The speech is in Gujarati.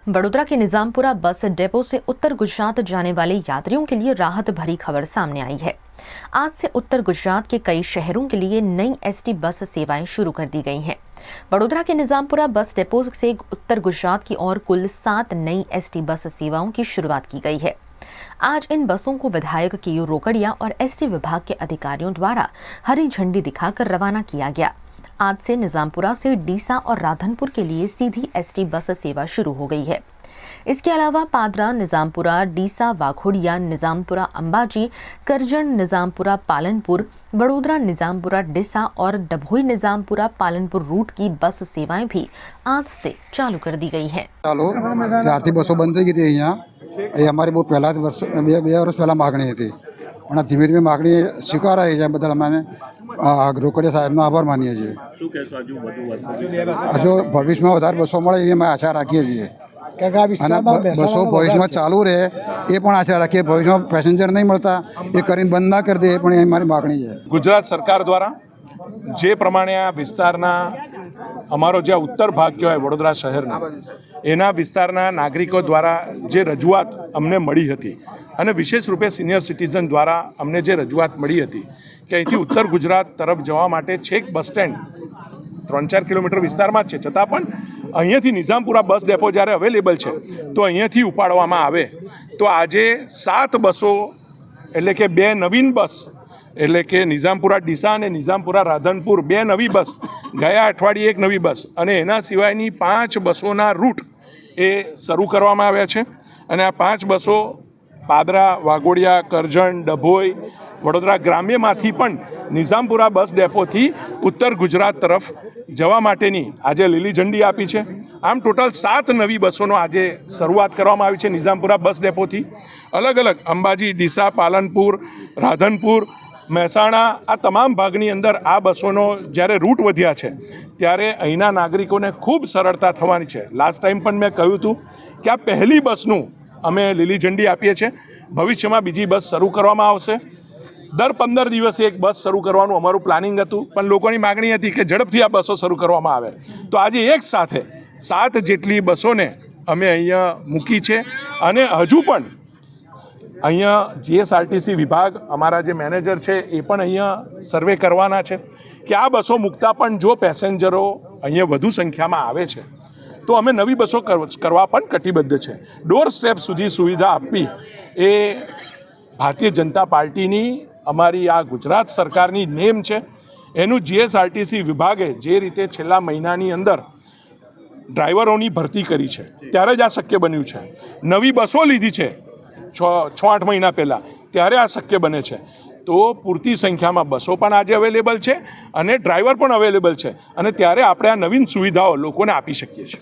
वडोदरा के निजामपुरा बस डिपो से उत्तर गुजरात जाने वाले यात्रियों के लिए राहत भरी खबर सामने आई है। आज से उत्तर गुजरात के कई शहरों के लिए नई एसटी बस सेवाएं शुरू कर दी गई हैं। वडोदरा के निजामपुरा बस डिपो से उत्तर गुजरात की ओर कुल 7 नई एसटी बस सेवाओं की शुरुआत की गई है। आज इन बसों को विधायक केयू रोकड़िया और एसटी विभाग के अधिकारियों द्वारा हरी झंडी दिखाकर रवाना किया गया। आज से निजामपुरा से डीसा और राधनपुर के लिए सीधी एसटी बस सेवा शुरू हो गई है। इसके अलावा पादरा, निजामपुरा, डीसा, वाघोड़िया, निजामपुरा, अंबाजी, करजन, निजामपुरा, पालनपुर, वडोदरा, निजामपुरा, डिसा और डभोई, निजामपुरा, पालनपुर रूट की बस सेवाएं भी आज से चालू कर दी गई हैं। ચાલો ત્યારથી બસો બંધ થઈ ગઈ હતી અહીંયા એ અમારી બહુ પહેલાં બે વર્ષ પહેલાં માગણી હતી પણ ધીમે ધીમે માગણી સ્વીકારાઈ છે બદલ અમે રોકડિયા સાહેબનો આભાર માનીએ છીએ। હજુ ભવિષ્યમાં વધારે બસો મળે એવી અમે આશા રાખીએ છીએ અને બસો ભવિષ્યમાં ચાલુ રહે એ પણ આશા રાખીએ। ભવિષ્યમાં પેસેન્જર નહીં મળતા એ કરીને બંધ ના કરી દે એ પણ અમારી માગણી છે। ગુજરાત સરકાર દ્વારા જે પ્રમાણે આ વિસ્તારના અમારો જે ઉત્તર ભાગ કહેવાય વડોદરા શહેરના એના વિસ્તારના નાગરિકો દ્વારા જે રજૂઆત અમને મળી હતી અને વિશેષ રૂપે સિનિયર સિટીઝન દ્વારા અમને જે રજૂઆત મળી હતી કે અહીંથી ઉત્તર ગુજરાત તરફ જવા માટે છેક બસ સ્ટેન્ડ 3-4 કિલોમીટર વિસ્તારમાં જ છે છતાં પણ અહીંયાથી નિઝામપુરા બસ ડેપો જ્યારે અવેલેબલ છે તો અહીંયાથી ઉપાડવામાં આવે તો આજે 7 બસો એટલે કે 2 નવીન બસ એટલે કે નિઝામપુરા ડીસા અને નિઝામપુરા રાધનપુર 2 નવી બસ, ગયા અઠવાડિયે 1 નવી બસ અને એના સિવાયની 5 બસોના રૂટ એ શરૂ કરવામાં આવ્યા છે અને આ 5 બસો પાદરા, વાઘોડિયા, કરજણ, ડભોઈ, વડોદરા ગ્રામ્યમાંથી પણ નિઝામપુરા બસ ડેપોથી ઉત્તર ગુજરાત તરફ જવા માટેની આજે લીલી ઝંડી આપી છે। આમ ટોટલ 7 નવી બસોનો આજે શરૂઆત કરવામાં આવી છે નિઝામપુરા બસ ડેપોથી। અલગ અલગ અંબાજી, ડીસા, પાલનપુર, રાધનપુર, મહેસાણા આ તમામ ભાગની અંદર આ બસોનો જ્યારે રૂટ વધ્યા છે ત્યારે અહીંના નાગરિકોને ખૂબ સરળતા થવાની છે। લાસ્ટ ટાઈમ પણ મેં કહ્યું હતું કે આ પહેલી બસનું અમે લીલી ઝંડી આપીએ છીએ। ભવિષ્યમાં બીજી બસ શરૂ કરવામાં આવશે। દર 15 દિવસે એક બસ શરૂ કરવાનું અમારું પ્લાનિંગ હતું પણ લોકોની માગણી હતી કે ઝડપથી આ બસો શરૂ કરવામાં આવે તો આજે એક સાથે 7 જેટલી બસોને અમે અહીંયા મૂકી છે અને હજુ પણ અહીંયા જીએસઆરટીસી વિભાગ અમારા જે મેનેજર છે એ પણ અહીંયા સર્વે કરવાના છે કે આ બસો મૂકતા પણ જો પેસેન્જરો અહીંયા વધુ સંખ્યામાં આવે છે તો અમે નવી બસો કરવા પણ કટિબદ્ધ છે। ડોર સ્ટેપ સુધી સુવિધા આપવી એ ભારતીય જનતા પાર્ટીની અમારી આ ગુજરાત સરકારની નેમ છે। એનું જીએસઆરટીસી વિભાગે જે રીતે છેલ્લા મહિનાની અંદર ડ્રાઈવરોની ભરતી કરી છે ત્યારે જ આ શક્ય બન્યું છે। નવી બસો લીધી છે 6-8 મહિના પહેલાં ત્યારે આ શક્ય બને છે। તો પૂરતી સંખ્યામાં બસો પણ આજે અવેલેબલ છે અને ડ્રાઈવર પણ અવેલેબલ છે અને ત્યારે આપણે આ નવીન સુવિધાઓ લોકોને આપી શકીએ છીએ।